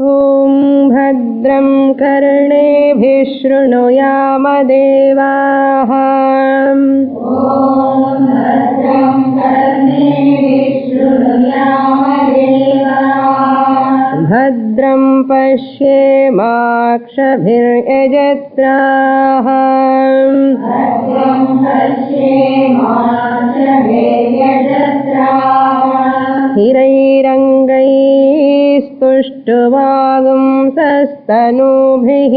ॐ भद्रं कर्णेभिः शृणुयाम देवाः। भद्रं पश्येमाक्षभिर्यजत्राः। स्थिरैरङ्गैस्तुष्टुवागुंसस्तनूभिः।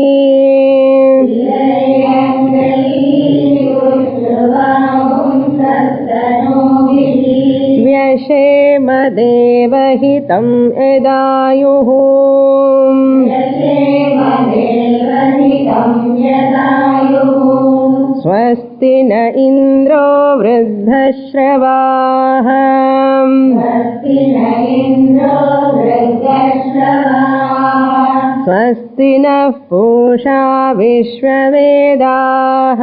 व्यशेम देवहितं यदायुः। स्वस्ति न इन्द्रो वृद्धश्रवाः। स्वस्ति नः पूषा विश्ववेदाः।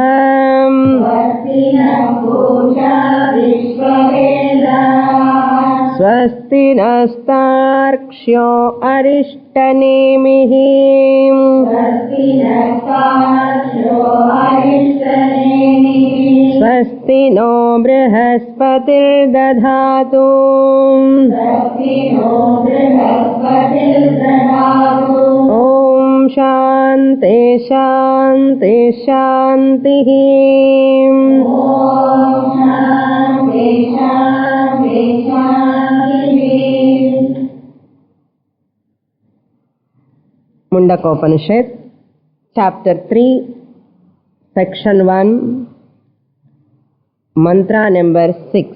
स्वस्ति नस्तार्क्ष्यो अरिष्टनेमिः। स्वस्ति नो बृहस्पतिर्दधातु। ॐ शान्ति शान्ति शान्तिः। मुंडकोपनिषद चैप्टर 3 सेक्शन 1 मंत्र नंबर 6।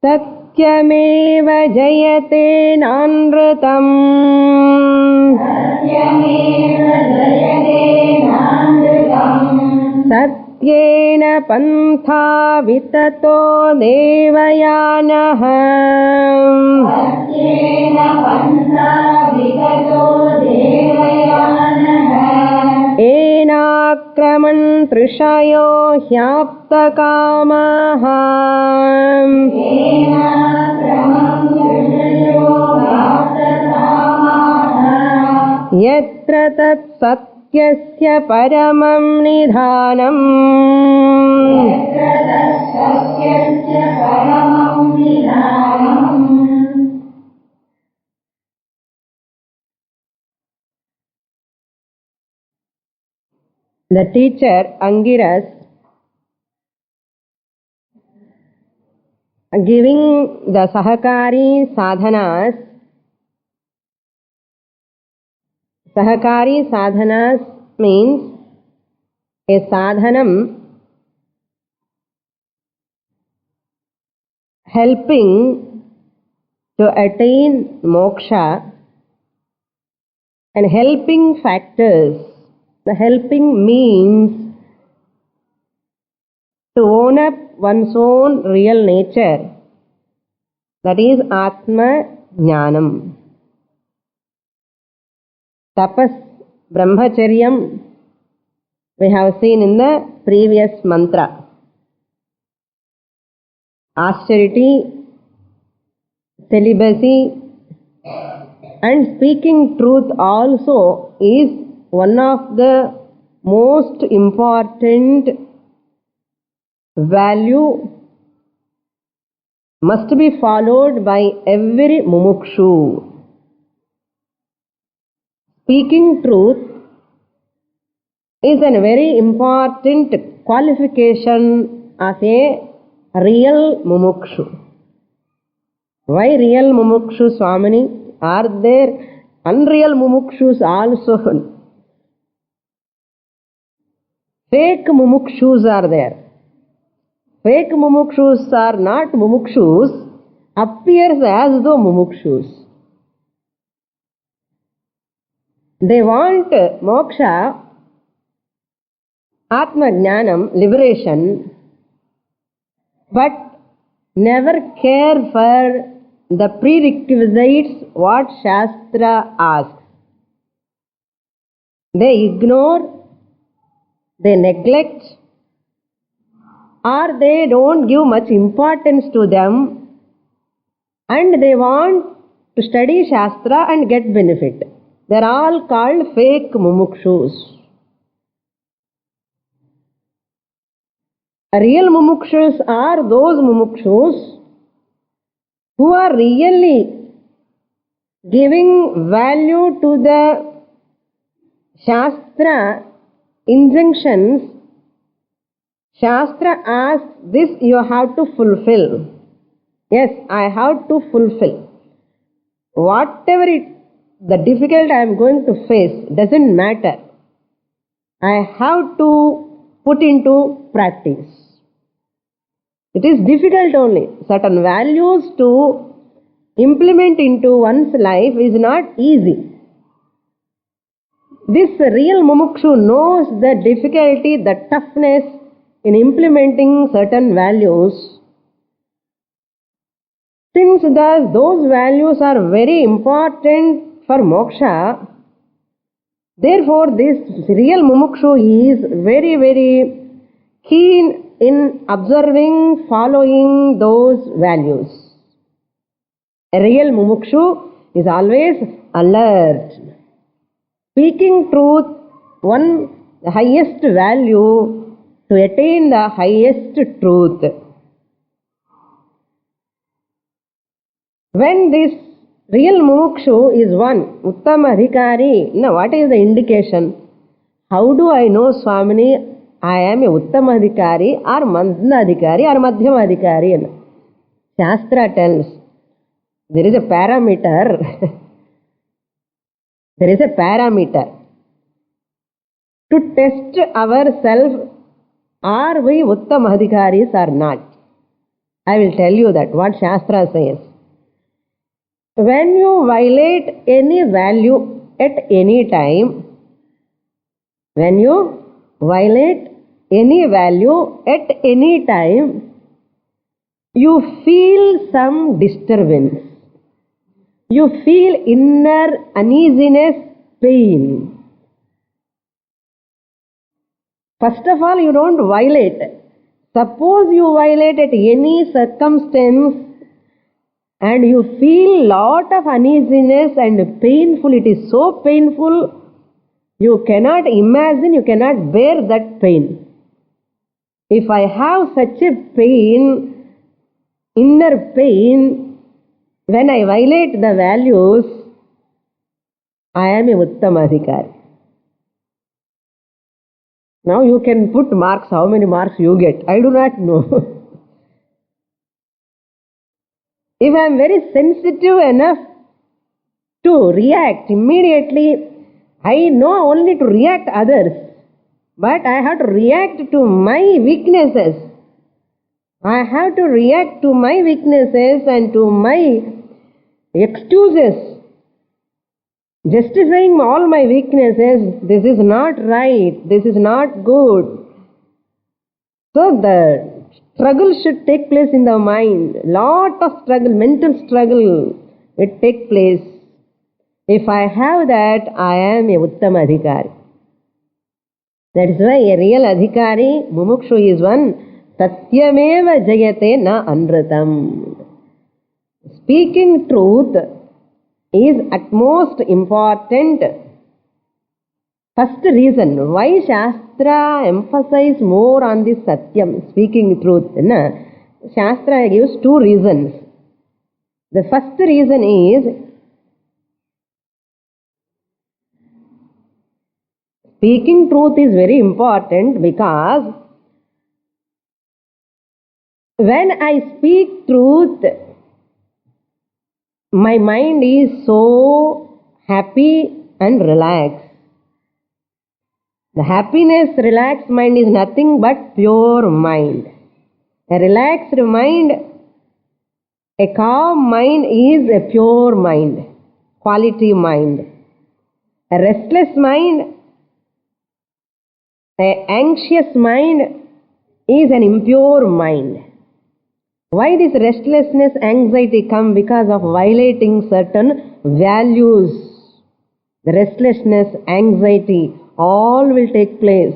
सत्यमेव जयते नानृतम्। सत्येन पन्था विततो देवयानः। येनाक्रमन् तृषयो ह्याप्तकामाः। यत्र तत्सत्यस्य परमं निधानम्। The teacher Angiras giving the Sahakari sadhanas. Sahakari sadhanas means a sadhanam helping to attain moksha, and helping factors. The helping means to own up one's own real nature, that is Atma Jnanam. Tapas, Brahmacharyam, we have seen in the previous mantra. Austerity, celibacy, and speaking truth also is one of the most important value must be followed by every mumukshu. Speaking truth is a very important qualification of a real mumukshu. Why real mumukshu, Swamini? Are there unreal mumukshus also? Fake mumukshus are there. Fake mumukshus are not mumukshus, appears as though mumukshus. They want moksha, Atma Jnanam, liberation, but never care for the prerequisites what Shastra asks. They ignore, they neglect, or they don't give much importance to them, and they want to study Shastra and get benefit. They are all called fake mumukshus. Real mumukshus are those mumukshus who are really giving value to the Shastra injunctions. Shastra asks, this you have to fulfill. Yes, I have to fulfill. Whatever the difficult I am going to face, doesn't matter. I have to put into practice. It is difficult only. Certain values to implement into one's life is not easy. This real mumukshu knows the difficulty, the toughness in implementing certain values. Since those values are very important for moksha, therefore this real mumukshu is very, very keen in observing, following those values. A real mumukshu is always alert. Speaking truth, the highest value to attain the highest truth. When this real mumukshu is one, Uttama Adhikari, now what is the indication? How do I know, Swamini, I am a Uttama Adhikari or Mandna Adhikari or Madhyama Adhikari? Shastra tells, there is a parameter. There is a parameter to test ourselves, are we Uttama Adhikaris or not? I will tell you that, what Shastra says. When you violate any value at any time, when you violate any value at any time, you feel some disturbance. You feel inner uneasiness, pain. First of all, you don't violate. Suppose you violate at any circumstance and you feel lot of uneasiness and painful, it is so painful, you cannot imagine, you cannot bear that pain. If I have such a pain, inner pain, when I violate the values, I am a Uttama Adhikari. Now you can put marks, how many marks you get, I do not know. If I am very sensitive enough to react immediately, I know only to react others, but I have to react to my weaknesses. I have to react to my weaknesses and to my excuses, justifying all my weaknesses. This is not right, this is not good. So the struggle should take place in the mind. Lot of struggle, mental struggle, it take place. If I have that, I am a Uttama Adhikari. That is why a real Adhikari, mumukshu is one, Satyameva Jayate na Anratam. Speaking truth is at most important. First reason why Shastra emphasize more on this Satyam, speaking truth. Shastra gives two reasons. The first reason is, speaking truth is very important because when I speak truth, my mind is so happy and relaxed. The happiness, relaxed mind is nothing but pure mind. A relaxed mind, a calm mind is a pure mind, quality mind. A restless mind, an anxious mind is an impure mind. Why this restlessness, anxiety come? Because of violating certain values. The restlessness, anxiety, all will take place.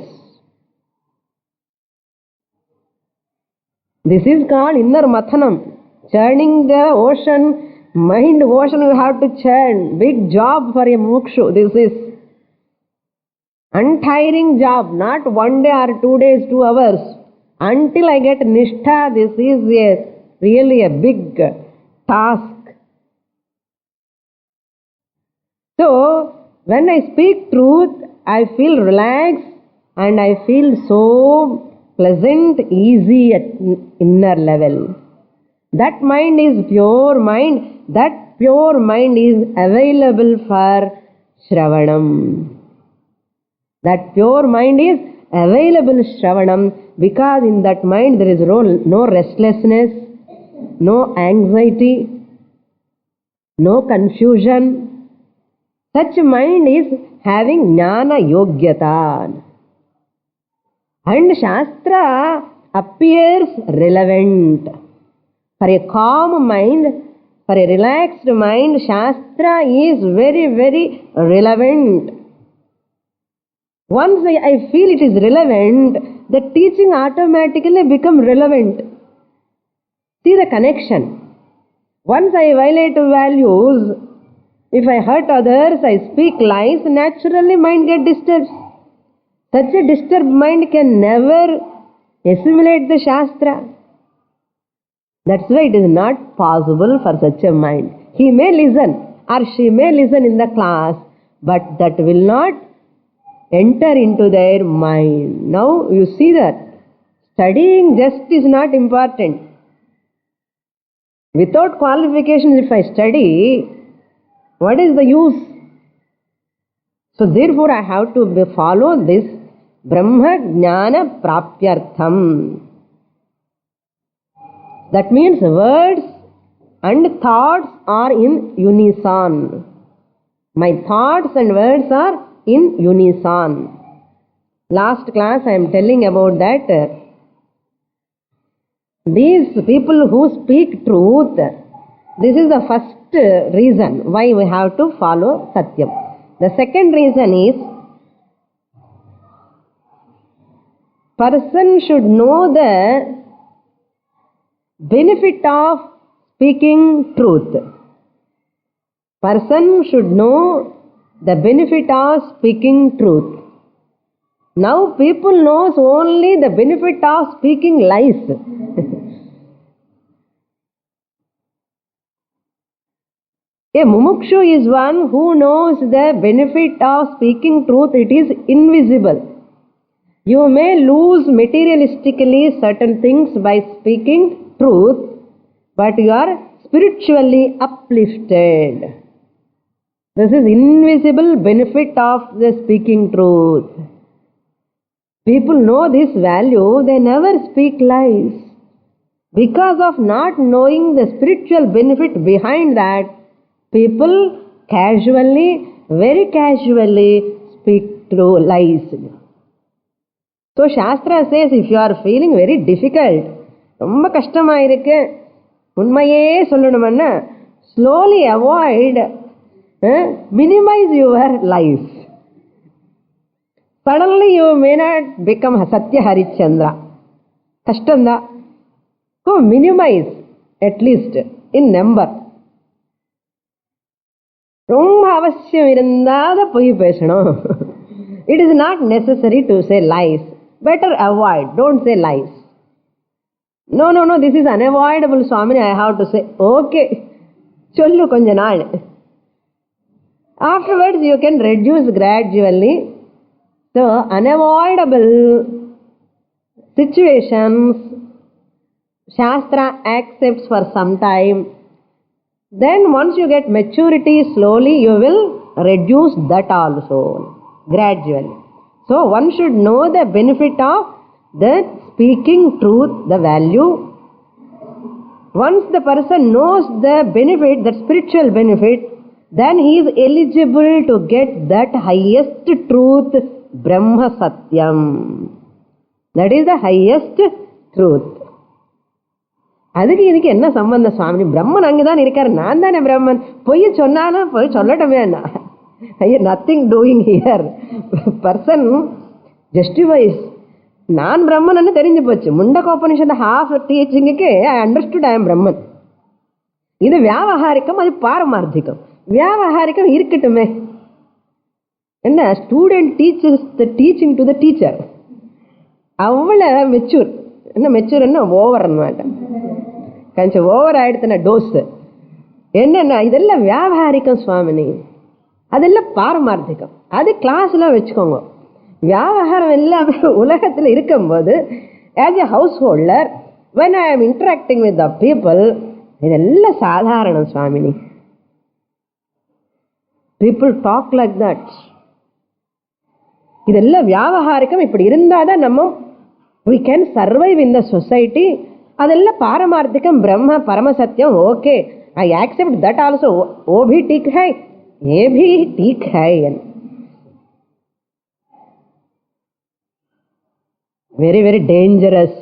This is called inner mathanam, churning the ocean, Mind ocean you have to churn. Big job for a mukshu. This is untiring job, not 1 day or 2 days, 2 hours. Until I get nishtha, this is really a big task. So, when I speak truth, I feel relaxed and I feel so pleasant, easy at inner level. That mind is pure mind. That pure mind is available for Shravanam. That pure mind is available Shravanam because in that mind there is no restlessness, no anxiety, no confusion. Such mind is having jnana yogyata. And Shastra appears relevant. For a calm mind, for a relaxed mind, Shastra is very, very relevant. Once I feel it is relevant, the teaching automatically becomes relevant. See the connection. Once I violate values, if I hurt others, I speak lies, naturally mind gets disturbed. Such a disturbed mind can never assimilate the Shastra. That's why it is not possible for such a mind. He may listen or she may listen in the class, but that will not enter into their mind. Now you see that studying just is not important. Without qualifications, if I study, what is the use? So therefore I have to follow this Brahma Jnana Prapyartham. That means words and thoughts are in unison. My thoughts and words are in unison. Last class I am telling about that. These people who speak truth, this is the first reason why we have to follow Satyam. The second reason is, person should know the benefit of speaking truth. Person should know the benefit of speaking truth. Now people knows only the benefit of speaking lies. A mumukshu is one who knows the benefit of speaking truth. It is invisible. You may lose materialistically certain things by speaking truth, but you are spiritually uplifted. This is invisible benefit of the speaking truth. People know this value, they never speak lies. Because of not knowing the spiritual benefit behind that, people casually, very casually speak true lies. So Shastra says, if you are feeling very difficult, ரொம்ப கஷ்டமா இருக்கு, உண்மையே சொல்லணும்னா slowly avoid, minimize your lies. Suddenly you may not become Satya Harichandra. கஷ்டம்தான். So minimize at least in number. ரொம்ப அவசியம் இருந்தாத பொய் பேசணும். It is not necessary to say lies. Better avoid. Don't say lies. No, this is unavoidable, Swamini. I have to say, okay, chollu konja naal. Afterwards, you can reduce gradually. So, unavoidable situations, Shastra accepts for some time. Then, once you get maturity, slowly you will reduce that also, gradually. So, one should know the benefit of the speaking truth, the value. Once the person knows the benefit, that spiritual benefit, then he is eligible to get that highest truth, Brahma Satyam. That is the highest truth. அதுக்கு இதுக்கு என்ன சம்பந்தம் சுவாமி? பிரம்மன் அங்கதான் இருக்காரு, நான் தானே பிரம்மன். பொய் சொன்னானா போய் சொல்லட்டமே. Nothing doing here. Person justifies. நான் பிரம்மன் தெரிஞ்சு போச்சு. முண்டகோபனிஷத் ஹாஃப் டீச்சிங்குக்கு I understood I am Brahman. இது வியாவகாரிக்கம், அது பாரமார்த்திகம். வியாவகாரிக்கம் இருக்கட்டுமே. என்ன, student teachers the teaching to the teacher. అవ్వల మెచ్యూర్ என்ன మెచ్యూర్ என்ன ఓవర్ అన్నమాట. కొంచెం ఓవర్ ఆయిడుతున్న డోస్ என்னன்னா இதெல்லாம் வியாபாரிகம் சுவாமினி, அதெல்லாம் பாரமார்த்திகம். அது கிளாஸ்ல வச்சுக்கோங்க. வியாபாரம் எல்லாமே உலகத்தில் இருக்கும்போது as a house holder when I am interacting with the people, இதெல்லாம் சாதாரணம் சுவாமினி. people talk like that. இதெல்லாம் வியாபாரிகம். இப்படி இருந்தாதான் நம்ம we can survive in the society. அதெல்லாம் பாரமார்த்திகம், பிரம்ம பரமசத்தியம். Okay, I accept that also. वो भी ठीक है, ये भी ठीक है. very very dangerous.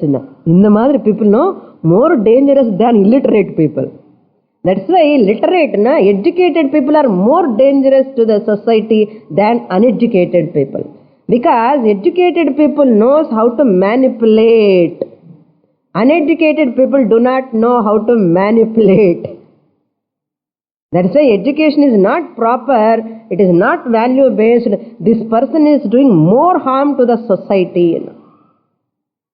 இந்த மாதிரி people no more dangerous than illiterate people. That's why literate na educated people are more dangerous to the society than uneducated people, because educated people knows how to manipulate. Uneducated people do not know how to manipulate. That's why education is not proper, it is not value based. This person is doing more harm to the society.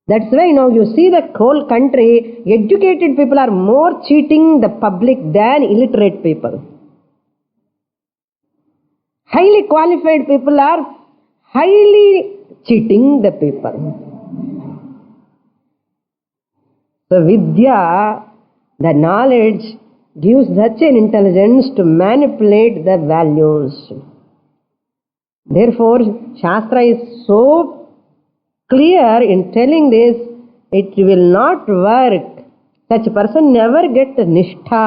That's why now you see the whole country, educated people are more cheating the public than illiterate people. Highly qualified people are highly cheating the people. So Vidya, the knowledge, gives such an intelligence to manipulate the values. Therefore, Shastra is so clear in telling this, it will not work. Such a person never get nishtha,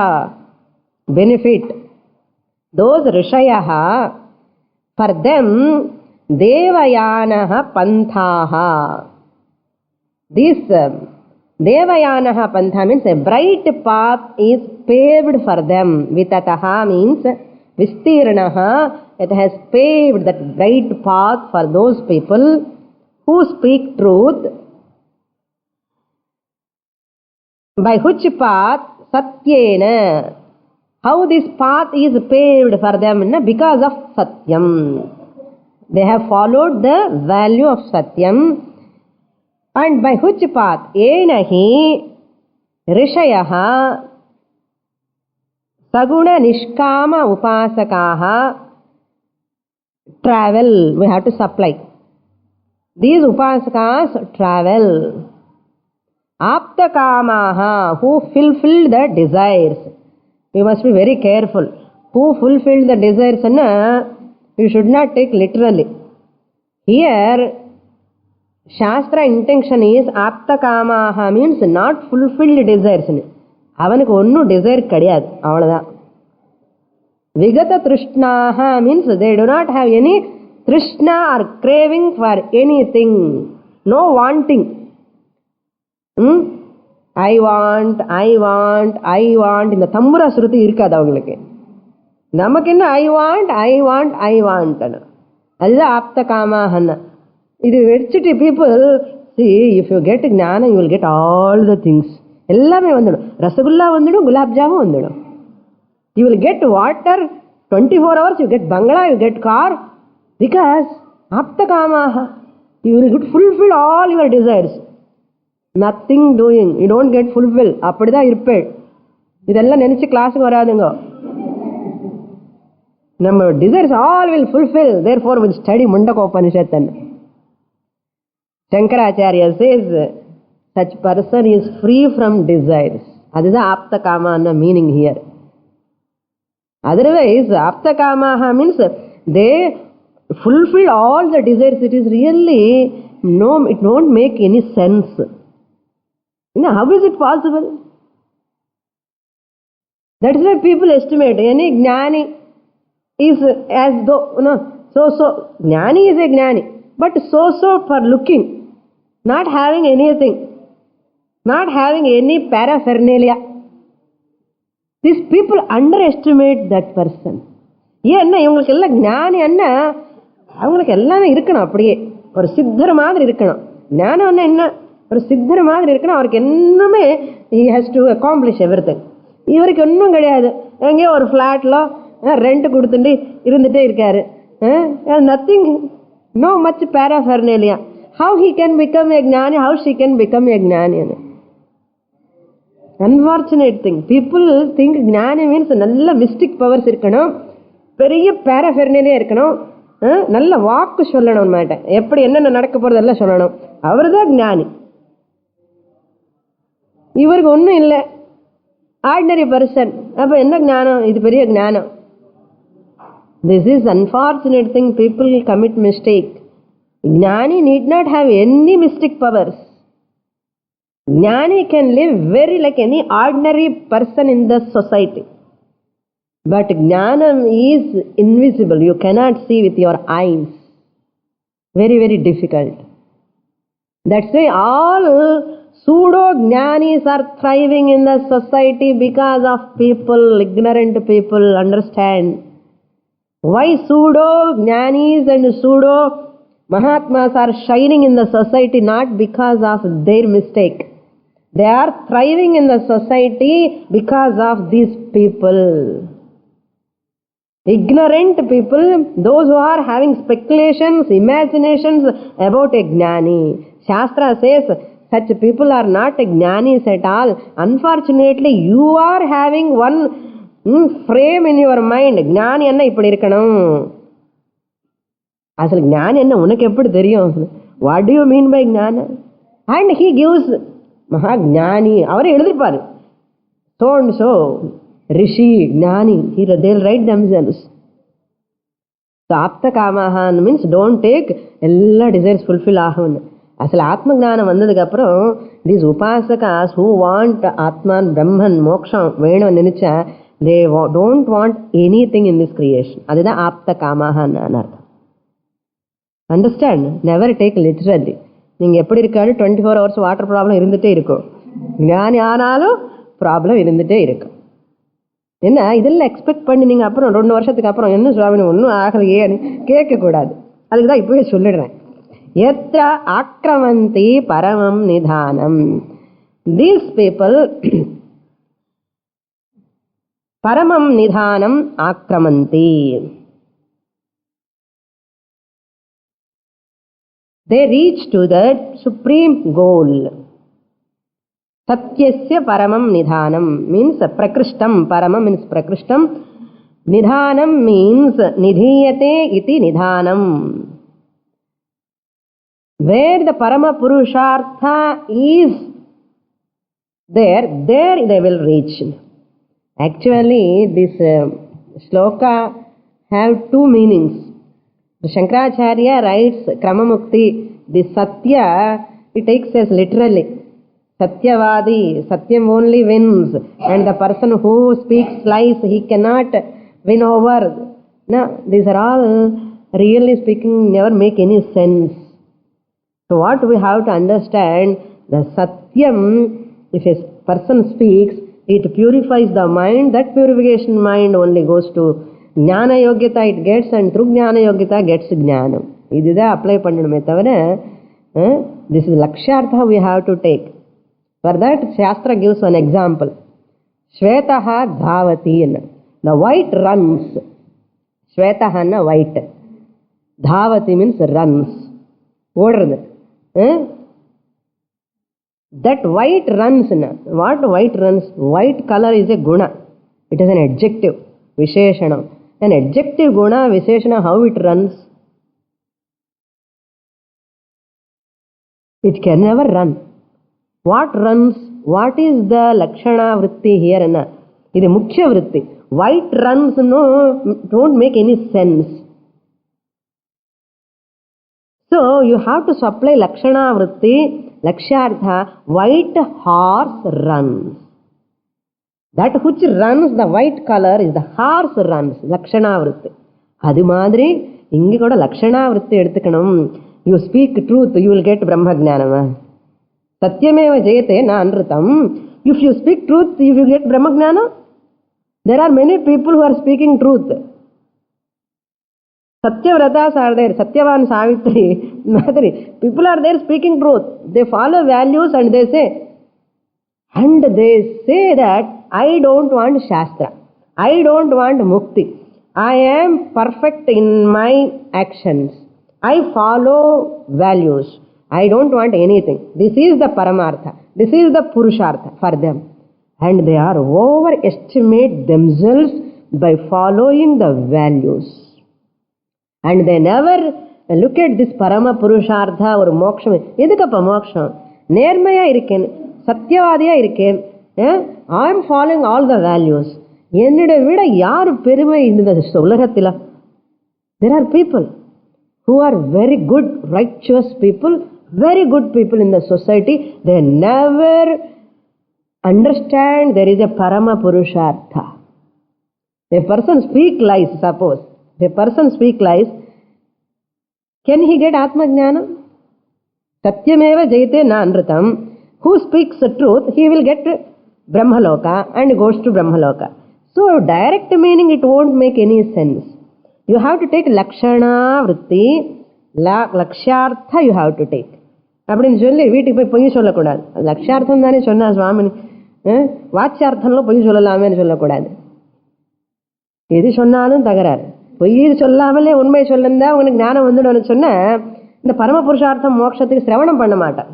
benefit. Those rishayaha, for them, devayanaha panthaha. This devayanaha pantha means a bright path is paved for them. Vitataha means vistiranaha, it has paved that bright path for those people who speak truth. By which path? Satyena. How this path is paved for them? Because of Satyam. They have followed the value of Satyam. And by which path? Ena hi rishayaha saguna nishkama upasakaha travel. We have to supply. These upasakas travel. Aptakamaha, who fulfill the desires. We must be very careful. Who fulfill the desires? You should not take literally. Here, Shastra intention is Aptakamaha means not fulfilled desires. அவனுக்கு ஒன்னும் desire கிடையாது, அவ்வளவுதான். Vigata Trishnaha means they do not have any Trishna or craving for anything. No wanting. I want, I want, I want. இந்த தம்புரா சுருதி இருக்காது அவங்களுக்கு. நமக்கு என்ன I want, I want, I want. அதுதான் ஆப்த காமாஹன்னா. இது வச்சுட்டு people see, if you get ஞானம் you will get all the things. எல்லாமே வந்துடும். ரசகுல்லா வந்துடும், குலாப் ஜாமுன் வந்துடும். You will get water 24 hours, you get bangla, you get car. Because aptakamaha, you will fulfill all your desires. Nothing doing, you don't get fulfilled. அப்படிதான் இருப்பேன். இதெல்லாம் நினைச்சு கிளாஸுக்கு வராதுங்க. நம்ம desires all will fulfill. Therefore we study Mundaka Upanishad. Shankaracharya says such person is free from desires. அதுதான் aptakama meaning here. Otherwise aptakamaha means they fulfill all the desires. It is really no, it won't make any sense. How is it possible? That is why people estimate any jnani is as though so jnani is a jnani, but so for looking, not having anything, not having any paraphernalia. These people underestimate that person. ஏன்னா இவங்களுக்கு எல்லாம் ஞானி என்ன, அவங்களுக்கு எல்லாமே இருக்கணும், அப்படியே ஒரு சித்தர் மாதிரி இருக்கணும். ஞானம் என்ன, ஒரு சித்தர் மாதிரி இருக்கணும். அவருக்கு என்னமே he has to accomplish everything. இவருக்கு ஒன்றும் கிடையாது. எங்கேயோ ஒரு ஃப்ளாட்டில் ரெண்ட் கொடுத்துட்டு இருந்துகிட்டே இருக்காரு. Nothing, no much paraphernalia. How he can become a jnani, how she can become a jnani? Unfortunate thing. People think jnani means நல்ல மிஸ்டிக் பவர்ஸ் இருக்கணும், பெரிய பேராஃபெர்னேலியா இருக்கணும், நல்ல வாக்கு சொல்லணும், மாட்டேன் எப்படி என்னென்ன நடக்க போகிறது எல்லாம் சொல்லணும். அவர் தான் ஞானி. இவருக்கு ஒன்றும் இல்லை, ஆர்டினரி பர்சன். அப்போ என்ன ஞானம்? இது பெரிய ஞானம். This is unfortunate thing. People commit mistake. Jnani need not have any mystic powers. Jnani can live very like any ordinary person in the society. But Jnanam is invisible. You cannot see with your eyes. Very, very difficult. That's why all pseudo-jnanis are thriving in the society because of people, ignorant people, understand. Why pseudo-jnanis and pseudo-mahatmas are shining in the society? Not because of their mistake. They are thriving in the society because of these people. Ignorant people, those who are having speculations, imaginations about a jnani. Shastra says such people are not jnanis at all. Unfortunately, you are having one frame in your mind. ஞானி என்ன இப்படி இருக்கணும், அசல் ஞானி என்ன உனக்கு எப்படி தெரியும்? What do you mean by jnana? And he gives maha jnani, அவரே எழுதிருப்பாரு, so and so rishi jnani. They'll write themselves. ஆப்த காமஹான் மீன்ஸ் டோன்ட் டேக் எல்லா டிசைர்ஸ் ஃபுல்ஃபில் ஆகும்னு. అసలు ఆత్మజ్ఞానం வந்ததுக்கப்புறம் దీస్ ఉపాసకాస్ హూ వాంట్ ఆత్మాన్ బ్రహ్మన్ మోక్షం వేణుని నిனைச்சா they don't want anything in this creation. அதுதான் ஆப்த காமஹான்னு அர்த்தம். அண்டர்ஸ்டாண்ட்? Never take literally. நீங்கள் எப்படி இருக்காரு 24 hours வாட்டர் ப்ராப்ளம் இருந்துகிட்டே இருக்கும், ஞானி ஆனாலும் ப்ராப்ளம் இருந்துகிட்டே இருக்கும். என்ன இதெல்லாம் எக்ஸ்பெக்ட் பண்ணி நீங்கள் அப்புறம் 2 வருஷத்துக்கு அப்புறம் என்ன சுவாமி ஒன்றும் ஆகலையேன்னு கேட்கக்கூடாது. அதுக்கு தான் இப்போவே சொல்லிடுறேன். எத்ர ஆக்ரமந்தி பரமம் நிதானம். தீஸ் பீப்புள் பரமம் நிதானம் ஆக்ரமந்தி. They reach to that supreme goal. Satyasya paramam nidhanam means prakrishtam. Paramam means prakrishtam. Nidhanam means nidhiyate iti nidhanam. Where the Parama Purushartha is there they will reach. Actually, this shloka have two meanings. The Shankaracharya writes Kramamukti, this Satya, it takes as literally. Satyavadi, Satyam only wins, and the person who speaks lies, he cannot win over. No, these are all, really speaking, never make any sense. So what we have to understand, the Satyam, if a person speaks, it purifies the mind. That purification mind only goes to Jnana Yogyata it gets, and through Jnana Yogyata gets Jnanam. இதுதான் apply பண்ணணுமே தவிர this is Lakshartha we have to take. For that, Shastra gives one example. Shvetaha dhavati. The white runs. Shvetaha na white. Dhavati means runs. ஓடுறது. That white runs. What white runs? White color is a guna. It is an adjective. Visheshana. An adjective guna, Visheshana, how it runs? It can never run. What runs? What is the Lakshana Vritti here? This is Mukhya Vritti. White runs, no, don't make any sense. So you have to supply Lakshana Vritti, Lakshartha, white horse runs. That which runs, the white color is the horse runs, Lakshana Vritti. Adi madri, inge kuda Lakshana Vritti eduthukanum. You speak truth, you will get Brahma Jnanama. Satyameva jayate na anrutam. If you speak truth, you will get Brahma Jnana. There are many people who are speaking truth. Satyavratas are there, Satyavan Savitri, Madhuri. People are there speaking truth. They follow values and they say that I don't want Shastra. I don't want Mukti. I am perfect in my actions. I follow values. I don't want anything. This is the Paramartha. This is the Purushartha for them. And they are overestimate themselves by following the values. And they never look at this Parama Purushartha or Moksham. Edukappa Moksham? Nermaya irukken, Satyavadiya irukken. I am following all the values. என்னிட விட யார் பெருமை இந்த உலகத்தில்? There are people who are very good, righteous people, very good people in the society. They never understand there is a Parama Purushartha. A person speak lies, suppose. A person speak lies. Can he get Atma Jnana? Satyameva jayate na anritam. Who speaks the truth, he will get Brahmaloka and goes to Brahmaloka. So direct meaning it won't make any sense. You have to take Lakshana Vritti, Lakshartha you have to take. அப்படின்னு சொல்லி வீட்டுக்கு போய் பொய் சொல்லக்கூடாது. லட்சார்த்தம் தானே சொன்னா சுவாமினி, வாட்சார்த்தம்லாம் பொய் சொல்லலாமேன்னு சொல்லக்கூடாது. எது சொன்னாலும் தகராறு. பொய் சொல்லாமலே உண்மை சொல்லிருந்தா உங்களுக்கு ஞானம் வந்துடும் சொன்ன இந்த பரம புருஷார்த்தம் மோட்சத்துக்கு சிரவணம் பண்ண மாட்டான்.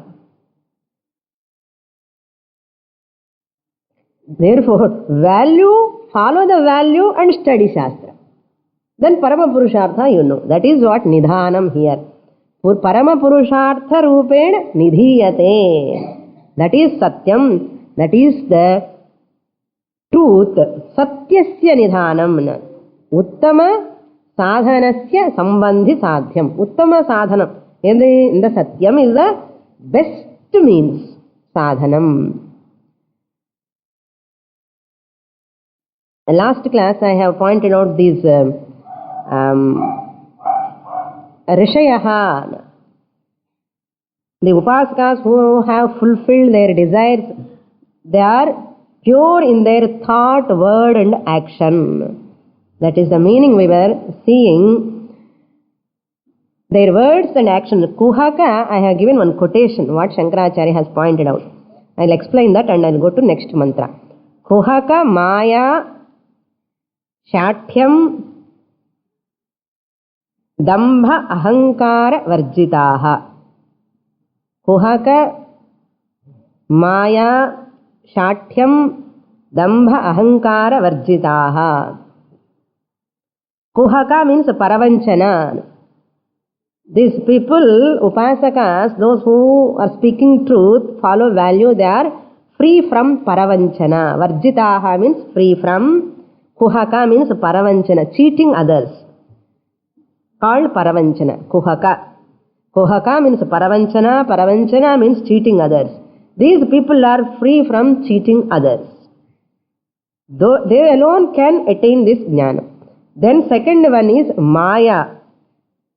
Therefore, value, follow the value and study Shastra. Then Parama Purushartha you know. That is what Nidhanam here. Parama Purushartha Rupena Nidhiyate. That is Satyam. That is the truth. Satyasya Nidhanam. Uttama Sadhanasya Sambandhi Sadhyam. Uttama Sadhanam. In the Satyam is the best means. Sadhanam. Last class I have pointed out these Rishayaha. The Upasakas who have fulfilled their desires, they are pure in their thought, word and action. That is the meaning we were seeing. Their words and action. Kuhaka, I have given one quotation, what Shankaracharya has pointed out. I will explain that and I will go to next mantra. Kuhaka Maya Shathyam Dambha Ahankara Varjitaha. Kuhaka Maya Shathyam Dambha Ahankara Varjitaha. Kuhaka means Paravanchana. These people, Upasakas, those who are speaking truth, follow value, they are free from Paravanchana. Varjitaha means free from. Kuhaka means Paravanchana, cheating others. Called Paravanchana. Kuhaka. Kuhaka means Paravanchana. Paravanchana means cheating others. These people are free from cheating others. Though they alone can attain this jnana. Then second one is Maya.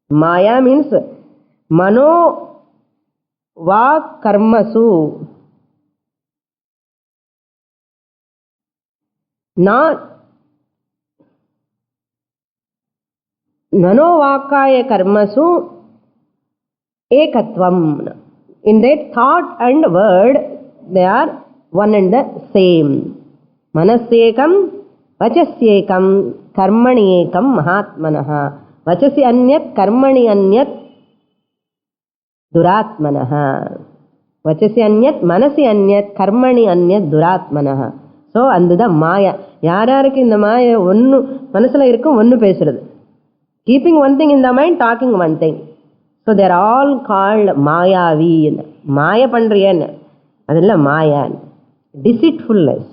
Maya means Mano Va Karmasu. Not Nanovakaya karmasu ekatvam. In their thought and word, they are one and the same. Manasekam, vachasyekam, karmani ekam mahatmanaha. Vachasi anyat, karmani anyat, duratmanaha. Vachasi anyat, manasi anyat, karmani anyat, duratmanaha. So, and the Maya. Yararku in the Maya, one manasala irukkum, one pesiradu. Keeping one thing in the mind, talking one thing. So they are all called Mayavi. Maya Pandriyan. Adilla Maya. Deceitfulness.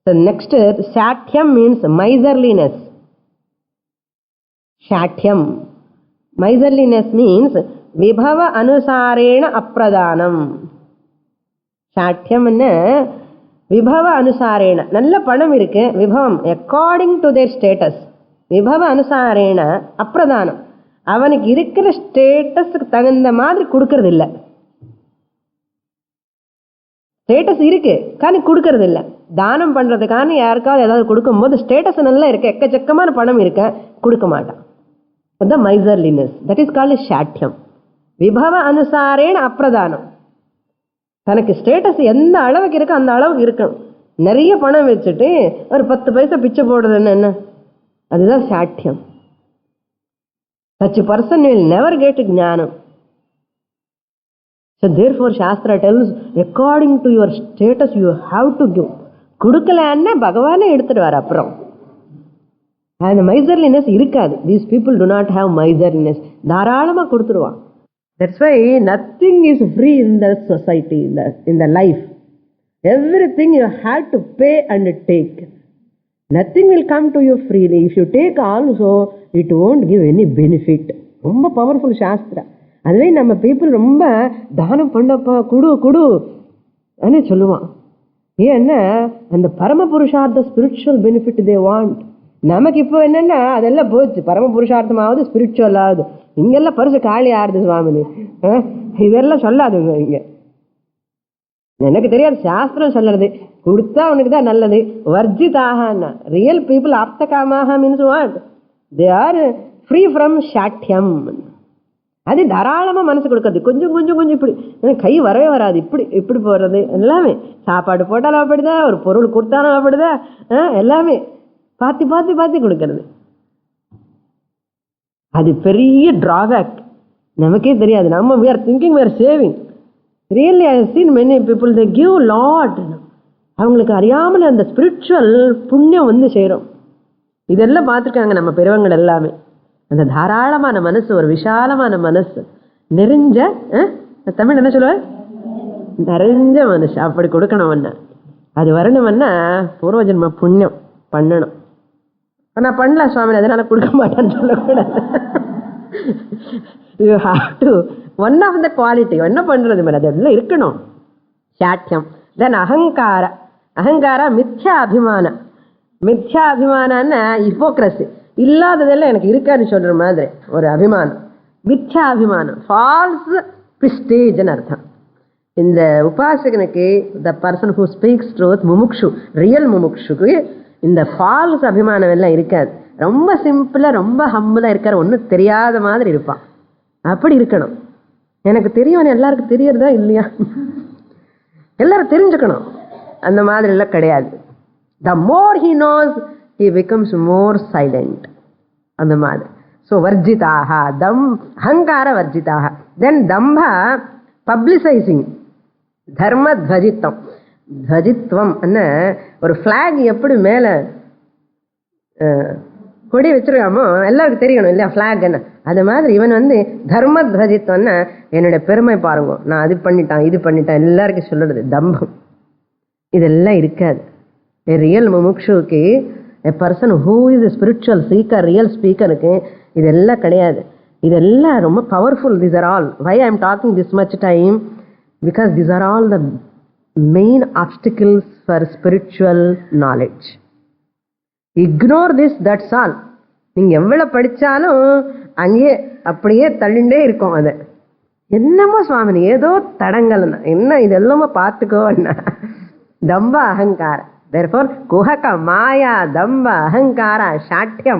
So next, Shatyam means miserliness. Shatyam. Miserliness means Vibhava Anusarena Apradanam. Shatyam is Vibhava Anusarena. Nalla Panam irukke, Vibhavam, according to their status. Vibhava Anusarena Apradanam. அவனுக்கு இருக்கிற ஸ்டேட்டஸுக்கு தகுந்த மாதிரி கொடுக்கறது இல்லை. Status இருக்கு కానీ கொடுக்கறது இல்லை. தானம் பண்றதுக்கான யாருக்காவது ஏதாவது கொடுக்கும்போது ஸ்டேட்டஸ் நல்லா இருக்கு, எக்கச்சக்கமான பணம் இருக்க கொடுக்க மாட்டான். அதுதான் மைசர்லினஸ். தட் இஸ் கால்ட் ஷாட்யம். விபவ அனுசாரேன அப்பிரதானம். தனக்கு ஸ்டேட்டஸ் எந்த அளவுக்கு இருக்கு அந்த அளவுக்கு இருக்கணும். நிறைய பணம் வச்சுட்டு ஒரு 10 பைசா பிச்சை போடுறதுன்னு என்ன? அதுதான் சாட்சியம். Such a person will never get ஞானம். So therefore Shastra tells, according to your status you have to give. கொடுக்கலன்னா பகவானே எடுத்துடுவார் அப்புறம். அந்த miserliness இருக்காது. These people do not have miserliness. தாராளமா கொடுத்துடுவான். That's why nothing is free in the society, in the life. Everything you have to pay and take. Nothing will come to you freely. If you take also, it won't give any benefit. ரொம்ப powerful Sastra. அதுவே நம்ம people ரொம்ப தானம் பண்ணப்பா குடு குடு அனே சொல்லுவான். ஏன்னா அந்த பரம புருஷார்த்த ஸ்பிரிச்சுவல் பெனிஃபிட் தே வாண்ட். நமக்கு இப்போ என்னன்னா அதெல்லாம் போச்சு. பரம புருஷார்த்தமாவது ஸ்பிரிச்சுவல் ஆகுது. இங்கெல்லாம் பரிசு காலி ஆறுது சுவாமினி. இதெல்லாம் சொல்லாதுங்க இங்க. எனக்கு தெரியாது, சாஸ்திரம் சொல்றது. கொடுத்தா அவனுக்கு தான் நல்லது. வர்ஜிதாக ரியல் பீப்புள் ஆப்தகாமாக means what? They are free from சாட்யம். அது தாராளமா மனசு கொடுக்கறது. கொஞ்சம் கொஞ்சம் கொஞ்சம் இப்படி கை வரவே வராது. இப்படி இப்படி போடுறது எல்லாமே. சாப்பாடு போட்டாலும் அப்படிதான், ஒரு பொருள் கொடுத்தாலும் அப்படிதான். எல்லாமே பாத்தி பாத்தி பாத்தி கொடுக்கறது. அது பெரிய டிராபேக். நமக்கே தெரியாது. நம்ம we are thinking we are saving. Really I have seen many people, they give lot. அவங்களுக்கு அறியாமல் அந்த ஸ்பிரிச்சுவல் புண்ணியம் வந்து சேரும். இதெல்லாம் பார்த்துருக்காங்க நம்ம பெரியவங்க எல்லாமே. அந்த தாராளமான மனசு, ஒரு விஷாலமான மனசு, நெறிஞ்ச தமிழ் என்ன சொல்லுவார்? நிறைஞ்ச மனசு. அப்படி கொடுக்கணும்னா அது வரணும்னா பூர்வஜன்ம புண்ணியம் பண்ணணும். நான் பண்ணல சுவாமி அதனால கொடுக்க மாட்டேன்னு சொல்லக்கூடாது. You have to, one of the quality, என்ன பண்றது மேடம் அதெல்லாம் இருக்கணும். சாட்சியம். தென் அகங்கார. அகங்கார மித்யா அபிமானம். மித்யா அபிமானம்னா ஹிப்போக்ரசி. இல்லாததெல்லாம் எனக்கு இருக்கான்னு சொல்ற மாதிரி ஒரு அபிமானம். மித்யா அபிமானம், ஃபால்ஸ் பிரிஸ்டேஜ்னு அர்த்தம். இந்த உபாசகனுக்கு the person who speaks truth, முமுக்ஷு, ரியல் முமுக்ஷுக்கு இந்த ஃபால்ஸ் அபிமானம் எல்லாம் இருக்காது. ரொம்ப சிம்பிளா ரொம்ப ஹம்பிளா இருக்காரு. ஒன்றும் தெரியாத மாதிரி இருப்பான். அப்படி இருக்கணும். எனக்கு தெரியும், எல்லாருக்கும் தெரியறதா இல்லையா? எல்லாரும் தெரிஞ்சுக்கணும். அந்த மாதிரி எல்லாம் கிடையாது. The more he knows he becomes more silent. அந்த மாதிரி. ஸோ வர்ஜிதாக, தம் அகங்கார வர்ஜிதாக. தென் தம்பா பப்ளிசைசிங், தர்ம துவஜித்வம். துவஜித்வம் என்ன? ஒரு ஃபிளாக் எப்படி மேலே கொடி வச்சிருக்காமோ எல்லாருக்கும் தெரியணும் இல்லையா ஃபிளாக் என்ன? அது மாதிரி இவன் வந்து தர்ம துவஜித்வம்னா என்னுடைய பெருமை பாருங்க, நான் அது பண்ணிட்டான் இது பண்ணிட்டான் எல்லாருக்கும் சொல்லுறது தம்பம். இதெல்லாம் இருக்காது. ரியல் முமுக்ஷுக்கு, a person who is a spiritual seeker, real speakerக்கு இதெல்லாம் கிடையாது. இதெல்லாம் ரொம்ப powerful. These are all. Why I am talking this much time? Because these are all the main obstacles for spiritual knowledge. Ignore this, that's all. நீங்க எவ்வளவு படிச்சாலும் அங்கே அப்படியே தள்ளிண்டே இருக்கும். அது என்னமோ சுவாமினி ஏதோ தடங்கள் என்ன இதெல்லாமோ பார்த்துக்கோ. தம்ப அகங்கார. Therefore, kuhaka, maya, damba, ahankara, shatyam,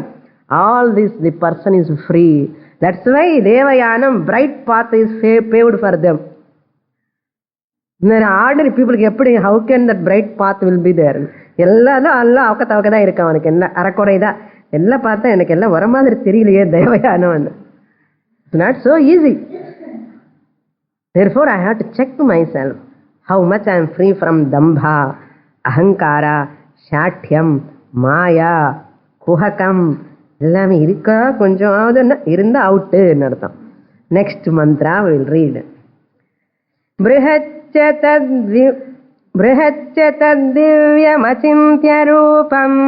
all this the person is free. That's why Devayanam, bright path is paved for them. Ordinary people, how can that bright path will be there? எல்லாரும் எல்லாம் அவக்கத்தான் இருக்கு. அவனுக்கு என்ன அறக்குறைதான் எல்லாம் பார்த்தா எனக்கு எல்லாம் வர மாதிரி தெரியலையே தேவயானம். It's not so easy. Therefore, I have to check myself how much I am free from dambha, அகங்காரா, சாட்யம், மாயா, குஹகம் எல்லாமே இருக்கா? கொஞ்சம் இருந்தா அவுட்டுன்னு அர்த்தம். Next mantra will read. பிருஹச்ச தத்திவ்யமசிந்த்ய ரூபம்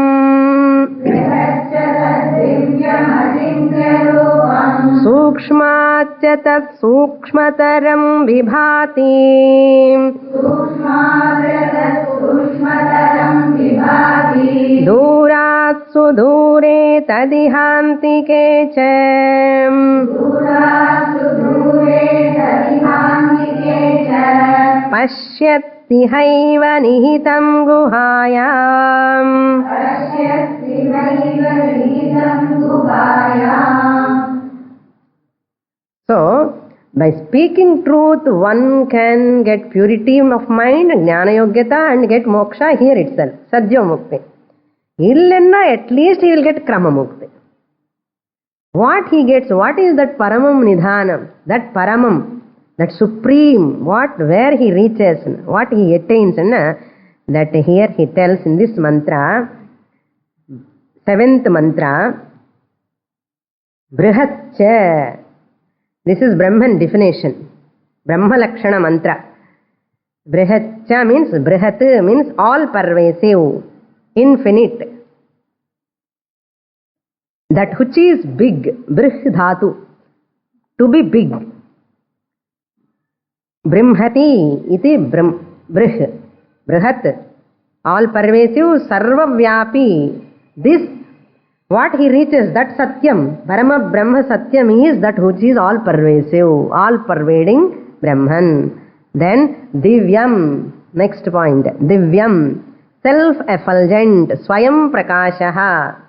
சூக்ஷ்மாச்ச தத் சூக்ஷ்மதரம் விபாதி தூராத் சுதூரே ததிஹாந்திகே ச பஷ்யத்தி ஹைவ நிஹிதம் குஹாயாம். So By speaking truth, one can get purity of mind, jnana yogyata, and get moksha here itself, sadhya mukti. Illenna, at least he will get krama mukti. What he gets, what is that paramam nidhanam, that paramam, that supreme, where he reaches, what he attains, that here he tells in this mantra, 7th mantra, brihatcha. This is Brahman definition, Brahma Lakshana mantra. Brihatcha means, brihat means all pervasive, infinite. That which is big, brih dhatu, to be big. Brimhati iti brih, brihat, all pervasive, sarva vyapi. This, what he reaches, that satyam, parama brahma satyam is that which is all pervasive, all pervading Brahman. Then divyam, next point, divyam, self-effulgent, swayam prakashaha.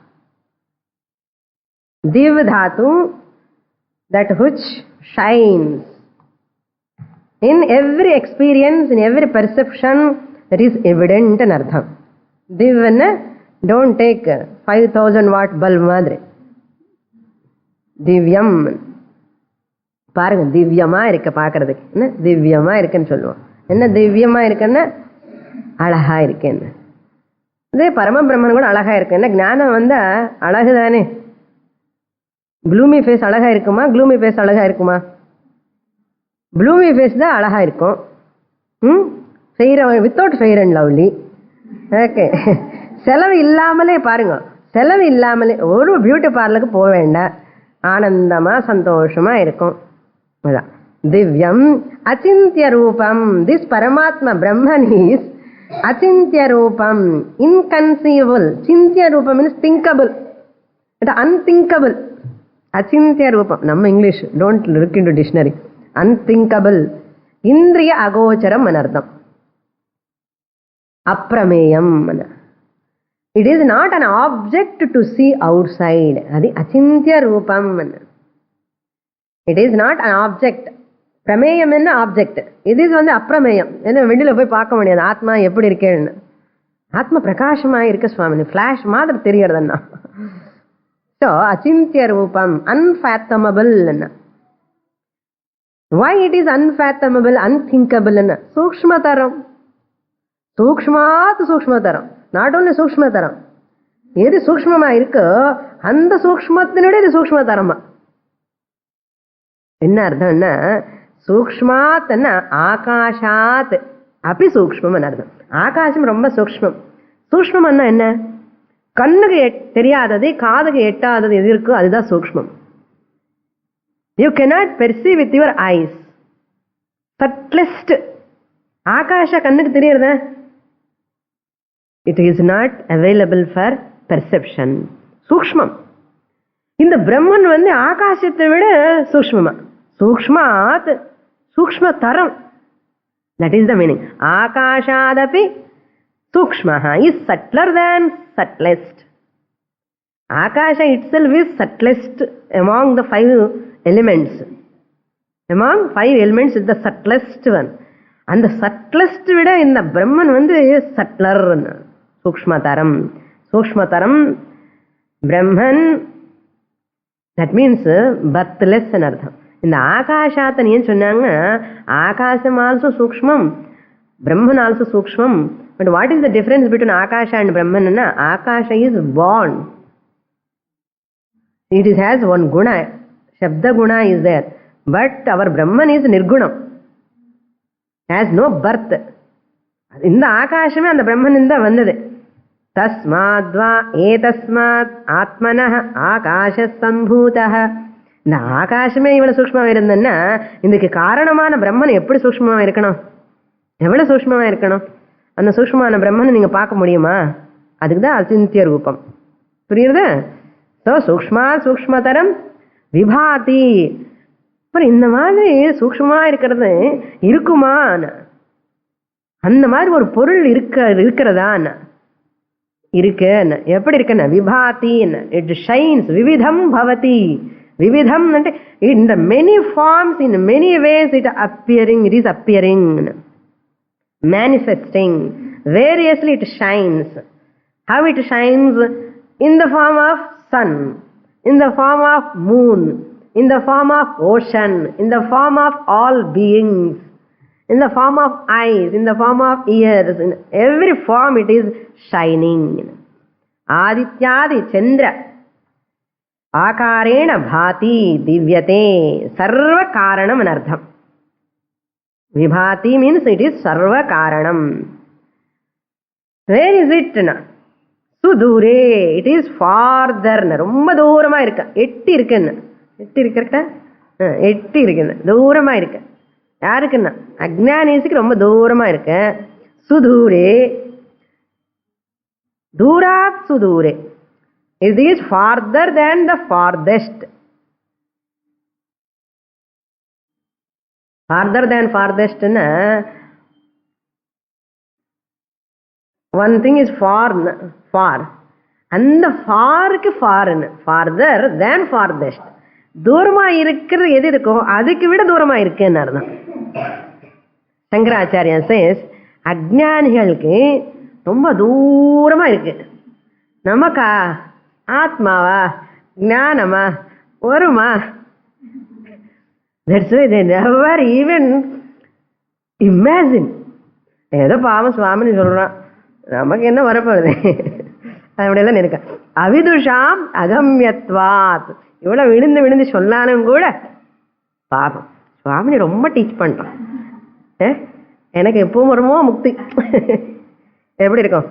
Div dhatu, that which shines. In every experience, in every perception, that is evident in artham. Div, don't take 5000 watt bulb madre. Divyam. பாருங்க, திவ்யமா இருக்க பாக்குறதுக்கு, என்ன திவ்யமா இருக்குன்னு சொல்லுவோம். என்ன திவ்யமா இருக்குன்னா அழகா இருக்கேன்னு. இதே பரம பிரம்மன் கூட அழகா இருக்கு. என்ன ஞானம் வந்தா அழகுதானே. க்ளூமி ஃபேஸ் அழகா இருக்குமா, க்ளூமி ஃபேஸ் அழகா இருக்குமா? ப்ளூமி ஃபேஸ் தான் அழகா இருக்கும். Without Fair and Lovely. Okay, செலவு இல்லாமலே பாருங்க, செலவு இல்லாமலே ஒரு பியூட்டி பார்லருக்கு போக வேண்டாம், ஆனந்தமா சந்தோஷமா இருக்கும். அதான் திவ்யம் அச்சிந்திய ரூபம். திஸ் பரமாத்மா பிரம்மன் இஸ் அச்சிந்திய ரூபம், இன்கன்சீவபிள். சிந்திய ரூபம் மீன்ஸ் திங்கபிள், அன்திங்கபிள். அச்சிந்திய ரூபம் நம்ம English, don't look into dictionary. Unthinkable, இந்திரிய அகோச்சரம் அனர்த்தம். அப்பிரமேயம், it is not an object to see outside. adi achintya roopam. It is not an object. பிரமேயம் என்ன ஆப்ஜெக்ட், இது வந்து அப்பிரமேயம். என்ன வெளியில போய் பார்க்க முடியாது ஆத்மா எப்படி இருக்கேன்னு. ஆத்மா பிரகாசமா இருக்க சுவாமி, ஃபிளாஷ் மாதிரி தெரியறதுன்னா. ஸோ அச்சிந்திய ரூபம், unfathomable. why it is unfathomable, unthinkable? சூக்ஷ்மதரம், சூக்ஷ்மாத் சூக்ஷ்மதரம். நாட் ஓன்லி சூக்ஷ்மதரம், எது சூக்ஷ்மமா இருக்கோ அந்த சூக்ஷ்மத்தினுடைய இது சூக்ஷ்மதரமா. என்ன அர்த்தம்னா, சூக்ஷ்மாத் ஆகாஷாத் அப்படி சூக்ஷ்மம் அர்த்தம். ஆகாசம் ரொம்ப சூக்ஷ்மம். சூக்ஷ்மம் என்ன, கண்ணுக்கு தெரியாதது, காதுக்கு எட்டாதது எது இருக்கோ அதுதான் சூக்ஷ்மம். You cannot perceive with your eyes. subtlest ஆகாஷ கண்ணுக்கு தெரியறதா? it is not available for perception. சூக்ஷ்மம். இந்த பிரம்மன் வந்து ஆகாசத்தை விட சூக்ஷ்மமா, சூக்ஷ்மாத் சூக்ஷ்மதரம். that is the meaning. ஆகாஷாதபி சூக்ஷ்மஹ is subtler than subtlest. Akasha itself is subtlest among the 5 elements. Among 5 elements is the subtlest one. And the subtlest விட இந்த பிரம்மன் வந்து சட்லர், சூக்ஷ்மதரம். சூக்ஷ்மதரம் பிரம்மன், that means birthless ன்னு அர்த்தம். இந்த ஆகாஷாத்தன் ஏன் சொன்னாங்க, ஆகாசம் ஆல்சோ சூக்ஷ்மம், பிரம்மன் ஆல்சோ சூக்ஷ்மம். But what is the difference between akasha and Brahman? Akasha is born. It has one guna, Shabda guna is there, but our Brahman is Nirgunam, has no birth. இந்த ஆகாசமே அந்த பிரம்மன் தான் வந்தது. தஸ்மாத்வா ஏதஸ்மாத் ஆத்மனஹ ஆகாஷ சம்பூதஹ. இந்த ஆகாசமே இவ்வளவு சூக்ஷ்மமா இருந்ததுன்னா இதுக்கு காரணமான பிரம்மன் எப்படி சூக்ஷ்மமா இருக்கணும், எவ்வளவு சூக்ஷ்மமா இருக்கணும்? அந்த சூக்ஷ்மமான பிரம்மனை நீங்க பார்க்க முடியுமா? அதுக்கு தான் அச்சிந்திய ரூபம். புரியுறதா? ஸோ சூக்ஷ்மா சூக்ஷ்மதரம் விபாதி. அப்புறம் இந்த மாதிரி சூக்ஷ்மமா இருக்கிறது இருக்குமா, அந்த மாதிரி ஒரு பொருள் இருக்கிறதா? இருக்கு. எப்படி இருக்குன்னா விபாதி, இட் ஷைன்ஸ். விவிதம் பவதி. விவிதம் అంటే in the many forms, in many ways it is appearing, manifesting, variously it shines. How it shines? In the form of sun, in the form of moon, in the form of ocean, in the form of all beings, in the form of eyes, in the form of ears, in every form it is shining. Adityadi Chandra Akarena bhati divyate sarva karanam anartham. Vibhati means it is sarva karanam. Where is it? Sudure, it is farther. ரொம்ப தூரமா இருக்கு. எட்டி இருக்குன்னு. எட்டி இருக்கா? எட்டி இருக்குன்னு. தூரமா இருக்கு. யாருக்குன்னா அஜ்ஞானிக்கு ரொம்ப தூரமா இருக்கு. சுதூரே, தூராத் சுதூரே. It is farther than the farthest. Farther than farthest na, one thing is far, and the far ku far na, farther than farthest. தூரமா இருக்கிறது எது இருக்கோ அதுக்கு விட தூரமா இருக்குன்னு அர்த்தம். சங்கராச்சாரியா says அஜ்ஞானிகளுக்கு ரொம்ப தூரமா இருக்கு. நமக்கா ஆத்மாவா ஞானமா வருமா? That's why they never even imagine. ஏதோ பாவம் சுவாமின்னு சொல்றான், நமக்கு என்ன வரப்போகுது அப்படியெல்லாம் இருக்க. அவிதுஷாம் அகம்யத்வாத், இவ்வளவு விழுந்து விழுந்து சொல்லானும் கூட பாபம் சுவாமினி ரொம்ப டீச் பண்றான். எனக்கு எப்பவும் வருமோ முக்தி. எப்படி இருக்கும்?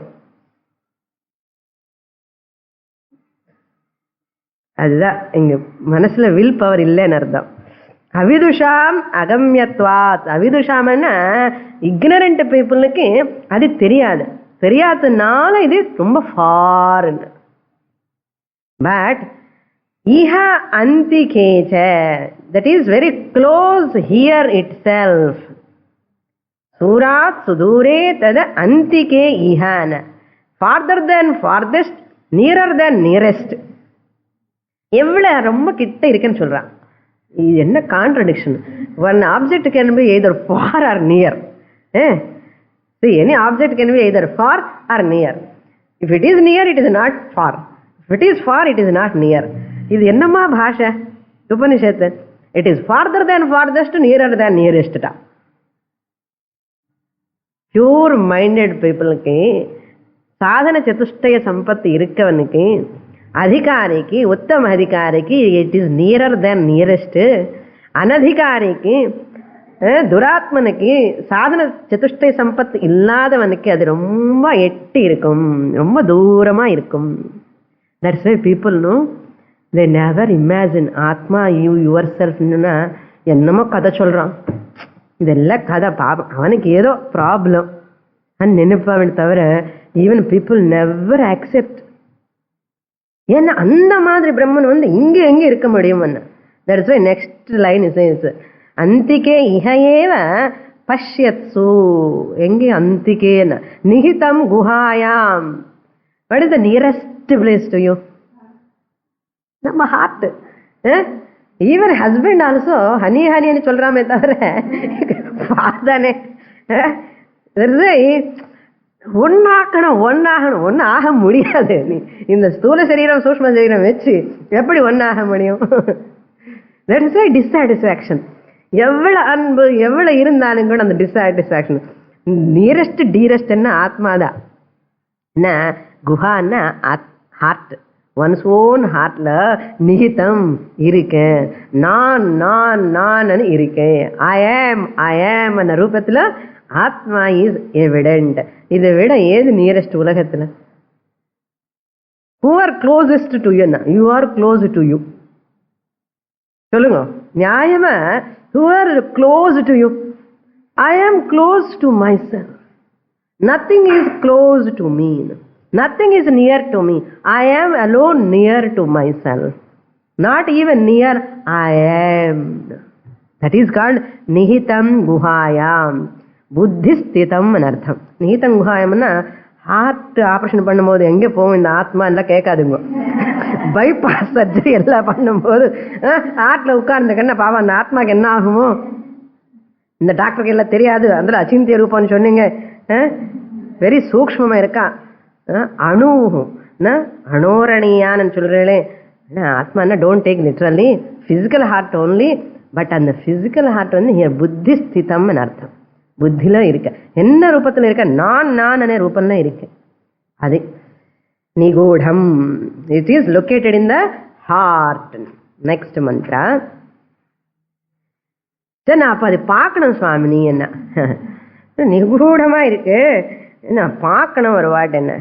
அதுதான் இங்க மனசுல வில் பவர் இல்லைன்னு அர்த்தம். அவிதுஷாம் அகம்யத்வாத். அவிதுஷாம்னா இக்னரண்ட் பீப்புளுக்கு அது தெரியாது, தெரியாதனால இது ரொம்ப ஃபார்ன்னு. பட் இஹ அந்திகேச்ச, that is very close here itself. சூராத் சுதூரே தத அந்திகே இஹான, farther than farthest, nearer than nearest. எவ்வளவு ரொம்ப கிட்ட இருக்குன்னு சொல்றான். இது என்ன contradiction? one object can be either far or near. See, any object can be either far or near. If it is near, it is not far. If it is far, it is not near. இது என்னமா பாஷை உபனிஷத்து? It is farther than farthest, nearer than nearest. Pure minded people-க்கு, சாதன சதுஷ்டய சம்பத்து இருக்கவனுக்கு, அதிகாரிக்கு, உத்தம அதிகாரிக்கு it is nearer than nearest. அனதிகாரிக்கு, துராத்மனுக்கு, சாதன சதுஷ்டய சம்பத்து இல்லாதவனுக்கு அது ரொம்ப எட்டி இருக்கும், ரொம்ப தூரமா இருக்கும். That's why people no, they never imagine atma you your செல்ஃப்னா என்னமோ கதை சொல்றான், இதெல்லாம் கதை, பாபம் அவனுக்கு ஏதோ ப்ராப்ளம் அன்னு நினைப்பாவன் தவிர ஈவன் பீப்புள் நெவர் அக்செப்ட். ஏன்னா அந்த மாதிரி பிரம்மன் வந்து இங்கே எங்கே இருக்க முடியும். That's why next line is அந்திகே இஹயேவ பஷ்யத்சு. எங்கே அந்திகேன? நிஹிதம் குஹாயாம். What is the nearest place to you? நம்ம heart. Even husband also honey ஹனின்னு சொல்றாமே தவிர தானே ஒன்னாகணும், ஒன்னு ஆக முடியாது. நீ இந்த ஸ்தூல சரீரம் சூக்ஷ்ம சரீரம் வச்சு எப்படி ஒன்னாக முடியும்? That's why dissatisfaction. எவ்வளவு அன்பு எவ்வளவு இருந்தாலும் கூட அந்த டிஸாட்டிஸ்ஃபேக்ஷன். நியரஸ்ட் டீரஸ்ட்னா ஆத்மாதான். என்ன குஹான்னா ஹார்ட், ஒன்ஸ் ஓன் ஹார்ட்ல நிகிதம் இருக்கேன். நான் நான் நான் இருக்கேன். ஐ ஆம் அந்த ரூபத்துல ஆத்மா இஸ் எவிடென்ட். இதை விட ஏது நியரஸ்ட் உலகத்துல? who are closest to you? You are close to you. சொல்லுங்க நியாயமா. who are close to you? I am close to myself. Nothing is close to me. Nothing is near to me. I am alone near to myself. Not even near, I am. That is called nihitam guhayam. Buddhi sthitam anartham. Nihitam guhayam na heart operation பண்ணும்போது எங்கே போகும் இந்த ஆத்மா எல்லாம் கேட்காதுங்க. Bypass surgery எல்லாம் பண்ணும்போது ஹார்ட்ல உட்கார்ந்துக்கன்னா பாவம் அந்த ஆத்மாக்கு என்ன ஆகுமோ? இந்த டாக்டருக்கு எல்லாம் தெரியாது. அதில் அச்சிந்திய ரூபம்னு சொன்னீங்க, வெரி சூக்ஷ்மமாக இருக்கான். அணு அணோரணியான்னு சொல்கிறீங்களே, ஆத்மா என்ன don't take literally physical heart only. But அந்த ஃபிசிக்கல் ஹார்ட் வந்து புத்தி ஸ்திதம்னு அர்த்தம். புத்தில இருக்க, என்ன ரூபத்தில் இருக்க? நான் அనే ரூபம்ல இருக்கு. அது நிகூடம். It is located in the heart. Next mantra. சரி, நான் அப்போ அது பார்க்கணும் சுவாமினி. என்ன நிகூடமா இருக்கு, நான் பார்க்கணும் ஒரு வாட். என்ன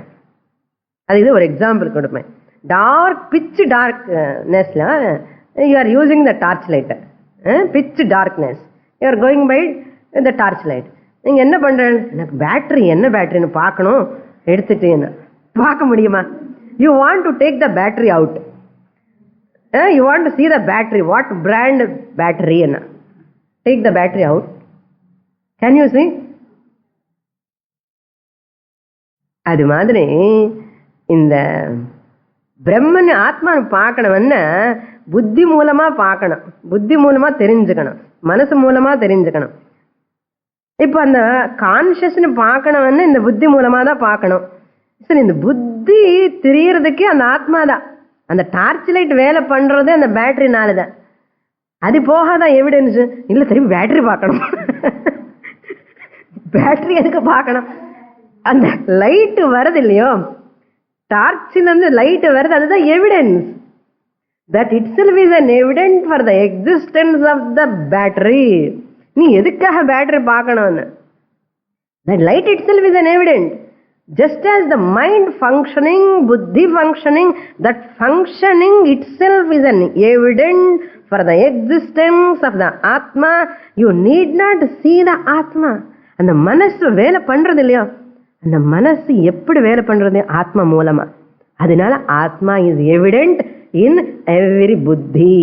அது? இது ஒரு எக்ஸாம்பிள் கொடுப்பேன். டார்க் பிச் டார்க்னஸ்ல you are using the torch light. Pitch darkness you are going by the torch light. நீங்கள் என்ன பண்ணுறேன்? எனக்கு பேட்டரி என்ன பேட்டரின்னு பார்க்கணும். எடுத்துட்டு என்ன பார்க்க முடியுமா? You want to take the battery out. You want to see the battery, what brand battery என்ன. Take the battery out. Can you see? அது மாதிரி இந்த பிரம்மன் ஆத்மாவை பார்க்கணும்னா புத்தி மூலமா பார்க்கணும், புத்தி மூலமா தெரிஞ்சுக்கணும், மனசு மூலமா தெரிஞ்சுக்கணும். இப்போ அந்த கான்சியஸ்னு பார்க்கணும்னு இந்த புத்தி மூலமா தான் பார்க்கணும். சரி, இந்த புத்தி தெரியறதுக்கு அந்த ஆத்மா தான். அந்த டார்ச் லைட் வேலை பண்றது அந்த பேட்டரினால தான். அது போகாதான் எவிடன்ஸ் இல்லை. திரும்பி பேட்டரி பார்க்கணும். பேட்டரி எதுக்கு பார்க்கணும்? அந்த லைட்டு வருது இல்லையோ, டார்ச்சில் இருந்து லைட்டு வருது, அதுதான் evidence. That it self is an evidence for the existence of the battery. நீ எதுக்காக பேட்டரி பார்க்கணும்னு? that light itself is an evidence. Just as the mind functioning, buddhi functioning, that functioning itself is an evidence for the existence of the Atma. You need not see the Atma. அந்த மனசு வேலை பண்றது இல்லையோ, அந்த மனசு எப்படி வேலை பண்றது? ஆத்மா மூலமா. அதனால ஆத்மா இஸ் எவிடென்ட் இன் எவ்ரி புத்தி.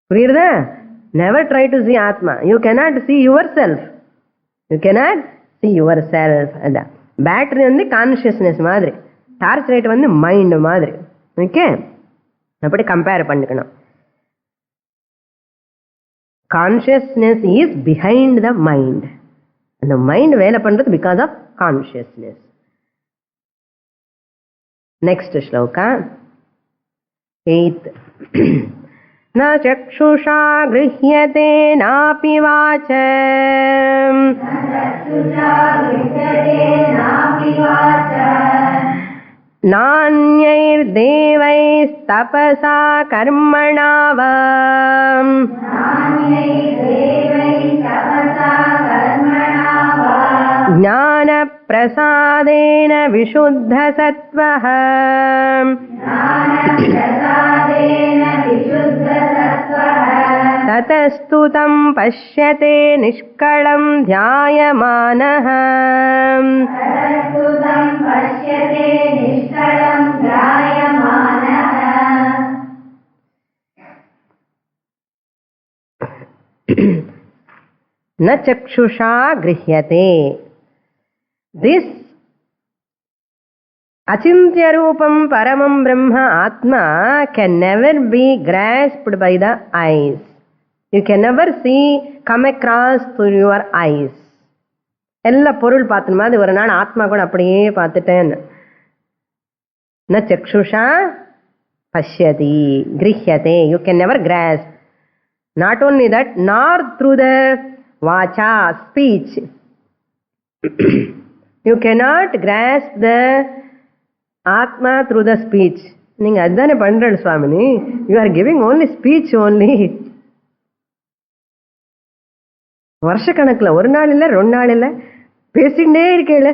புரியுறதா? Never try to see Atma. You cannot see yourself. You cannot see yourself. அதான் பேட்டரி வந்து கான்சியஸ்னஸ் மாதிரி, டார்ச் லைட் வந்து மைண்ட் மாதிரி. ஓகே, அப்படி கம்பேர் பண்ணிக்கணும். Consciousness is behind the mind. அந்த மைண்ட் வேலை பண்றது because of consciousness. Next sloka 8th. न चक्षुषा गृह्यते नापि वाचा नान्यैर्देवैस्तपसा कर्मणा वा ज्ञानप्रसादेन विशुद्धसत्त्वः ततस्तु तं पश्यते निष्कलं ध्यायमानः. न चक्षुषा गृह्यते. This achintya rupam paramam brahma atma can never be grasped by the eyes. You can never see, come across through your eyes. எல்லா பொருள் பார்த்த மாதிரி ஒரு நாள் ஆத்மா கூட அப்படியே பார்த்துட்டேன். ந சக்ஷுஷா பஷ்யதி கிரஹ்யதே. You can never grasp. Not only that, nor through the vacha, speech. You cannot grasp the Atma through the speech. நீங்கள் அதுதானே பண்ணுறது சுவாமினி. You are giving only speech only. வருஷக்கணக்கில் ஒரு நாள் இல்லை, 2 நாள் இல்லை, பேசிகிட்டே இருக்கேல.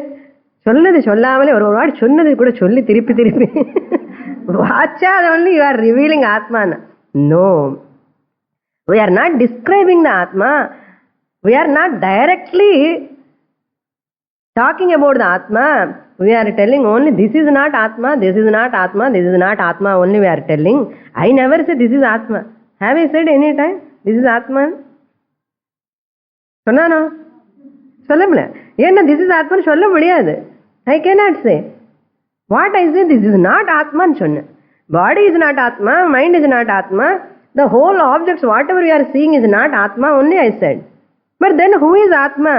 சொன்னது சொல்லாமலே ஒரு வாட்டி சொன்னது கூட சொல்லி திருப்பி திருப்பி வாட்சா only you are revealing Atma. No. We are not describing the Atma. We are not directly talking about the Atma. We are telling only this is not Atma, this is not Atma, this is not Atma only we are telling. I never say this is Atma. Have I said any time this is Atma? சொன்னானோ? சொல்லல. ஏன்னா this is ஆத்மான்னு சொல்ல முடியாது. I cannot say. What I say, this is not ஆத்மான்னு சொன்னேன். Body is not Atma, mind is not Atma, the whole objects whatever you are seeing is not Atma only I said. But then who is Atma?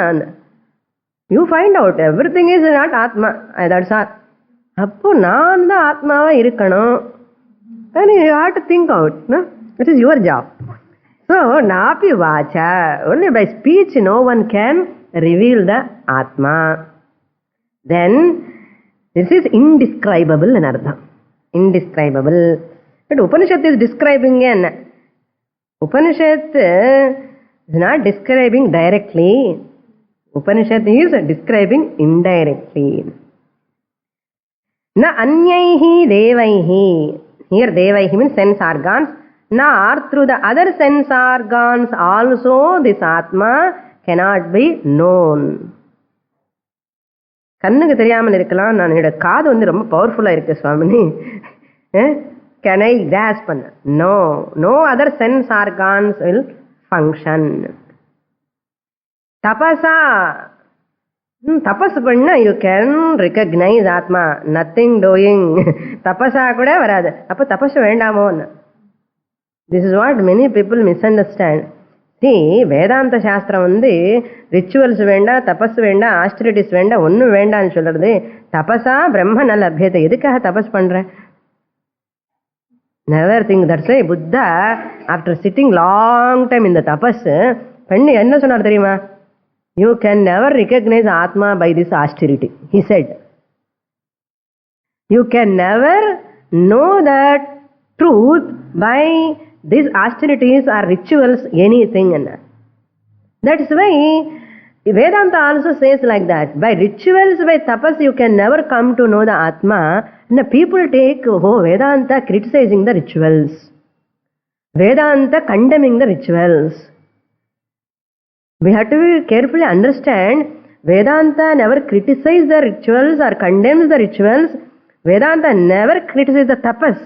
You find out everything is not Atma, that's all. அப்போ நான் தான் ஆத்மாவா இருக்கணும். You have to think out, it is your job. So, napi vacha, only by speech no one can reveal the Atma. Then, this is indescribable in Ardham. Indescribable. But Upanishad is describing again. Upanishad is not describing directly. Upanishad is describing indirectly. Na anyaihi devaihi. Here devaihi means sense organs. Nor through the other sense organs also this Atma cannot be known. கண்ணுக்கு தெரியாமல் இருக்கலாம், நான் என்னோட காது வந்து ரொம்ப பவர்ஃபுல்லா இருக்கு சுவாமினி, can I grasp பண்ண? No other sense organs will function. தபசா, தபஸ் பண்ண you can recognize Atma, nothing doing. தபசா கூட வராது. அப்ப தபஸ் வேண்டாமோ? This is what many people misunderstand. See, Vedanta Shastra வந்து ரிச்சுவல்ஸ் வேண்டாம், தபஸ் வேண்டாம், ஆஸ்டிரிட்டிஸ் வேண்டாம், ஒன்றும் வேண்டாம்னு சொல்றது. தபசா பிரம்ம ந லப்யத்தை. எதுக்காக தபஸ் பண்றேன்? Never think that's why Buddha after sitting long time இந்த தபஸ் பண்ணி என்ன சொன்னார் தெரியுமா? You can never recognise Atma by this austerity. He said, you can never know that truth by these austerities or rituals, anything. That is why Vedanta also says like that. By rituals, by tapas, you can never come to know the Atma. And the people take Vedanta criticizing the rituals, Vedanta condemning the rituals. We have to carefully understand, Vedanta never criticizes the rituals or condemns the rituals. Vedanta never criticizes the tapas.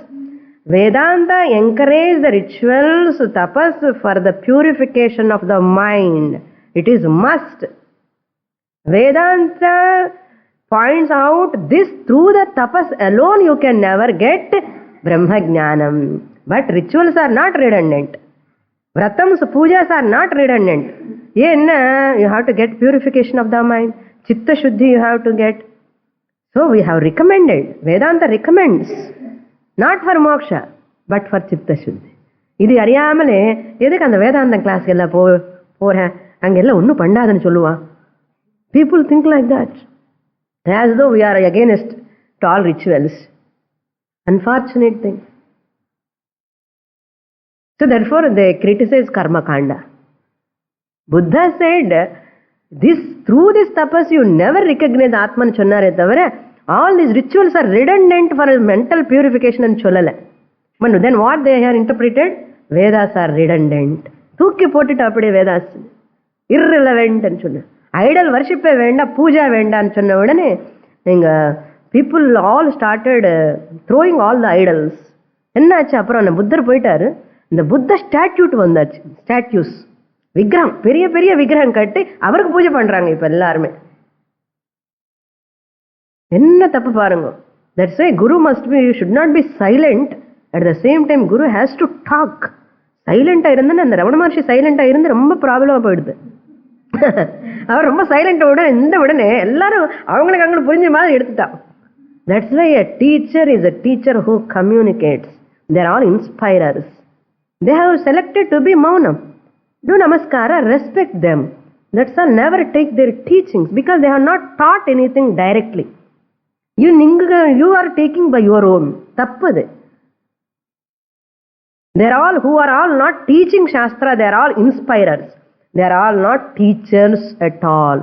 Vedanta encourages the rituals, tapas, for the purification of the mind. It is must. Vedanta points out this, through the tapas alone you can never get Brahma Jnanam. But rituals are not redundant. Vratams, pujas are not redundant. You have to get purification of the mind. Chitta Shuddhi you have to get. So we have recommended, Vedanta recommends, not for moksha, but for chitta shuddhi. இது அறியாமலே எதுக்கு அந்த வேதாந்தம் கிளாஸ்க்கு எல்லாம் போறேன், அங்கெல்லாம் ஒன்றும் பண்ணாதுன்னு சொல்லுவான். People think like that, as though we are against to all rituals. Unfortunate thing. So therefore they criticize karma kanda. Buddha said, this through this tapas you never recognize Atman சொன்னாரே தவிர all these rituals are redundant for mental purification and cholala. But then what they have interpreted? Vedas are redundant. தூக்கி போட்டுட்டு அப்படியே Vedas irrelevant ன்னு சொன்ன. Idol வர்ஷிப்பே வேண்டாம், பூஜா வேண்டாம்னு சொன்ன உடனே நீங்க people all started throwing all the idols. என்னாச்சு? அப்புறம் அந்த புத்தர் போயிட்டாரு, இந்த புத்த ஸ்டாட்யூட் வந்தாச்சு. ஸ்டாட்யூஸ், விக்கிரகம், பெரிய பெரிய விக்கிரகம் கட்டி அவருக்கு பூஜை பண்றாங்க இப்ப எல்லாருமே. என்ன தப்பு பாருங்க. That's why Guru must be, you should not be silent. At the same time Guru has to talk. சைலண்டா இருந்தா அந்த ரமண மகர்ஷி சைலண்டா இருந்து ரொம்ப ப்ராப்ளமா போயிடுது. அவர் ரொம்ப சைலண்டா இந்த உடனே எல்லாரும் அவங்களுக்கு புரிஞ்ச மாதிரி எடுத்துட்டான். That's why a teacher is a teacher who communicates. They are all inspirers. They have selected to be maunam. Do namaskara, respect them. That's all. Never take their teachings because they have not taught anything directly. You are taking by your own. Tappadu. They are all who are all not teaching Shastra, they are all inspirers. They are all not teachers at all.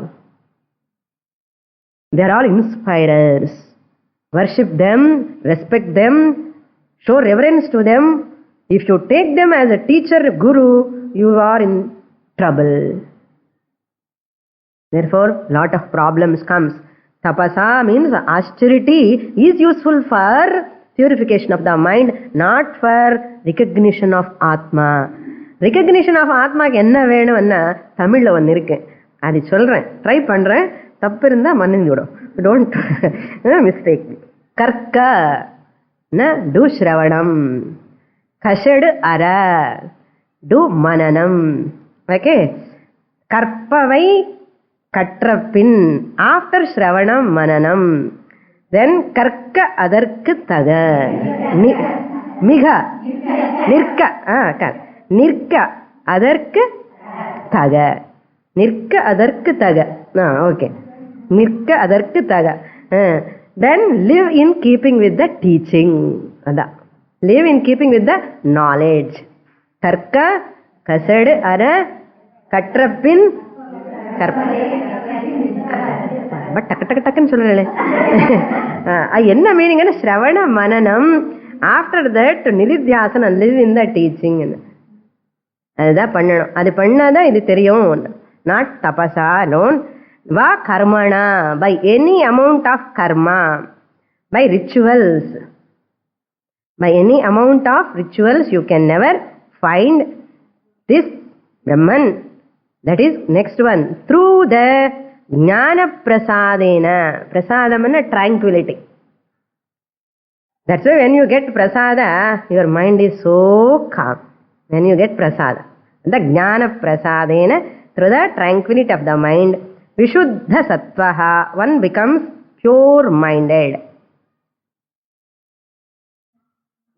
They are all inspirers. Worship them, respect them, show reverence to them. If you take them as a teacher, Guru, you are in trouble. Therefore, lot of problems comes. Tapasa means austerity is useful for purification of the mind, not for recognition of Atma. Recognition of Atma க்கு என்ன வேணும்னா தமிழ்ல ஒன்னு இருக்கு, அது சொல்றேன், try பண்றேன். தப்பு இருந்தா மன்னிஞ்சு விடும். Don't mistake. கர்க்க டு ஸ்ரவணம், கஷடு அர டு மனனம். ஓகே, கற்பவை கற்ற பின், ஆஃப்டர் ஸ்ரவணம் மனனம், தென் கற்க அதற்கு தக, மிக நிற்க, நிற்க அதற்கு தக, நிற்க அதற்கு தக. ஓகே, நிற்க அதற்கு தக. Then live in keeping with the teaching. அதான் live in keeping with the knowledge. கற்க கசடு அற கற்ற பின் டக்கு டக்கு டக்குன்னு சொல்லலே. என்ன மீனிங்? ஸ்ரவண மனனம், ஆஃப்டர் தட் நிதித்தியாசனம், live in the teaching. அதுதான் பண்ணணும். அது பண்ணாதான் இது தெரியும். நாட் தபசா alone. Va karmana, by any amount of karma, by rituals. By any amount of rituals you can never find this Brahman. That is next one. Through the jnana prasadena. Prasadamana tranquility. That's why when you get prasada, your mind is so calm. When you get prasada, the jnana prasadena, through the tranquility of the mind, Vishuddha Sattvaha, one becomes pure-minded.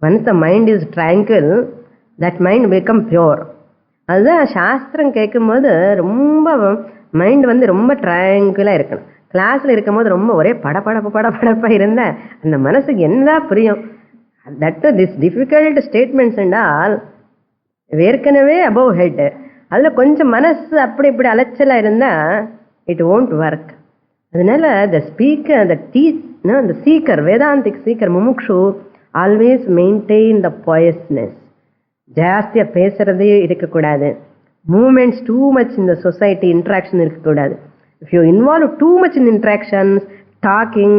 Once the mind is tranquil, that mind become pure. அதுதான் சாஸ்திரம் கேட்கும் போது ரொம்ப mind ரொம்ப ட்ராங்குலாக இருக்கணும். கிளாஸில் இருக்கும் போது ரொம்ப ஒரே படப்படப்பாக இருந்தால் அந்த மனசுக்கு என்ன புரியும்? தட் திஸ் டிஃபிகல்ட் ஸ்டேட்மெண்ட்ஸ் என்றால் ஏற்கனவே அபவ் ஹெட், அதில் கொஞ்சம் மனசு அப்படி இப்படி அலைச்சலாக இருந்தால் it won't work. அதனால the speaker, the seeker, Vedantic seeker, mumukshu, always maintain the poisness. ஜாஸ்தியா பேசுறதே இருக்கக்கூடாது. Moments too much in the society, interaction இருக்கக்கூடாது. If you involve too much in interactions, talking,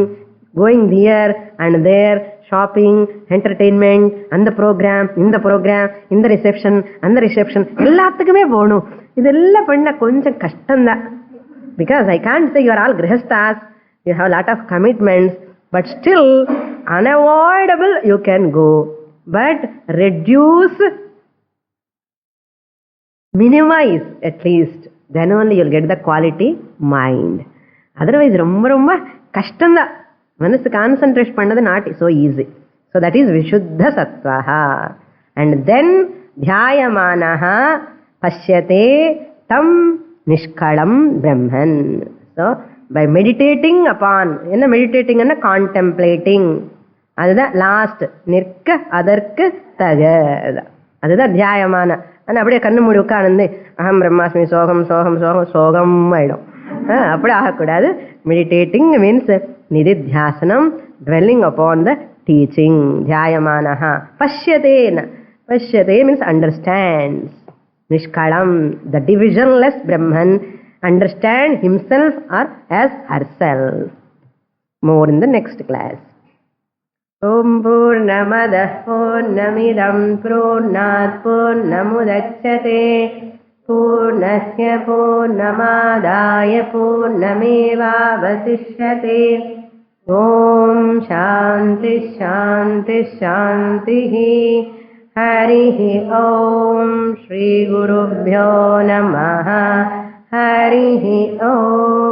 going here and there, shopping, entertainment, அந்த program இந்த program, இந்த reception அந்த reception, எல்லாத்துக்குமே போகணும். இதெல்லாம் பண்ண கொஞ்சம் கஷ்டம்தான். Because I can't say you are all grihasthas, you have a lot of commitments, but still unavoidable you can go. But reduce, minimize at least, then only you'll get the quality mind. Otherwise ரொம்ப கஷ்டம்தான். மனசு concentrate பண்ணது not so easy. So that is Vishuddha Sattvaha. And then Dhyayamanaha Pashyate Tam Nishkalam Brahman. So by meditating upon, என்ன meditating என்ன contemplating, அதுதான் last. நிற்க அதற்கு தக, அதுதான் தியாயமான. ஆனால் அப்படியே கண்ணு மூடி உட்கார்ந்து அகம் பிரம்மாஸ்மி சோகம் சோகம் சோகம் சோகம் ஆயிடும். அப்படி ஆகக்கூடாது. மெடிடேட்டிங் மீன்ஸ் நிதித்தியாசனம், dwelling upon the teaching. தியாயமானஹ பஷ்யதேன, பஷ்யதே means understands. Nishkalam, the divisionless Brahman, understand himself or as herself. More in the next class. Om Purnamadah Purnamidam Purnat Purnamudachyate Purnasya Purnamadaya Purnamevavasishyate. Om Shanti Shanti Shantihi. Harihi Om Shri Gurubhyo Namaha. Harihi Om.